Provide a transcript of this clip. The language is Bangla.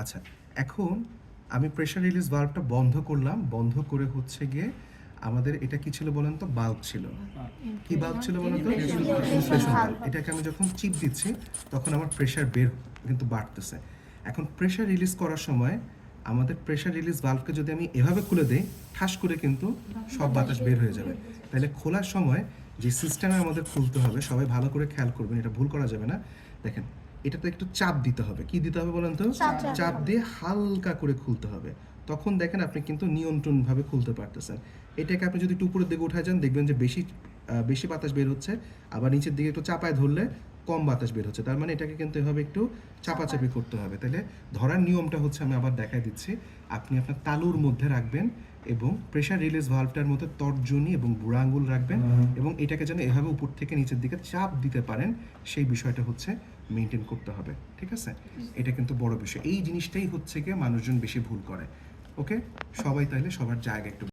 আচ্ছা, এখন আমি প্রেশার রিলিজ ভালভটা বন্ধ করলাম। বন্ধ করে হচ্ছে গিয়ে আমাদের এটা কি ছিল বলেন তো? বাল্ব ছিল। কি বাল্ব ছিল বলেন তো? Inflation bulb. এটাকে আমি যখন চিপ দিচ্ছি তখন আমার প্রেশার বের কিন্তু বাড়তেছে। এখন প্রেশার রিলিজ করার সময় আমাদের প্রেশার রিলিজ ভালভকে যদি আমি এভাবে খুলে দেই, ঠাস করে কিন্তু সব বাতাস বের হয়ে যাবে। তাহলে খোলার সময় যে সিস্টেমে আমাদের খুলতে হবে, সবাই ভালো করে খেয়াল করবেন, এটা ভুল করা যাবে না। দেখেন, এটাতে একটু চাপ দিতে হবে। কি দিতে হবে বলেন তো? চাপ দিয়ে হালকা করে খুলতে হবে। তখন দেখেন আপনি কিন্তু নিয়ন্ত্রণভাবে খুলতে পারতেছেন। এটাকে আপনি যদি একটু উপরের দিকে উঠায় যান, দেখবেন যে বেশি বাতাস বের হচ্ছে, আবার নিচের দিকে একটু চাপায় ধরলে কম বাতাস বের হচ্ছে। তার মানে এটাকে কিন্তু এভাবে একটু চাপাচাপি করতে হবে। তাহলে ধরার নিয়মটা হচ্ছে, আমি আবার দেখাই দিচ্ছি। আপনি আপনার তালুর মধ্যে রাখবেন এবং প্রেশার রিলিজ ভালভটার মধ্যে তর্জনী এবং বুড়া আঙুল রাখবেন এবং এটাকে যেন এভাবে উপর থেকে নিচের দিকে চাপ দিতে পারেন, সেই বিষয়টা হচ্ছে মেনটেন করতে হবে। ঠিক আছে? এটা কিন্তু বড় বিষয়। এই জিনিসটাই হচ্ছে গিয়ে মানুষজন বেশি ভুল করে। ওকে, সবাই তাহলে সবার জায়গা একটু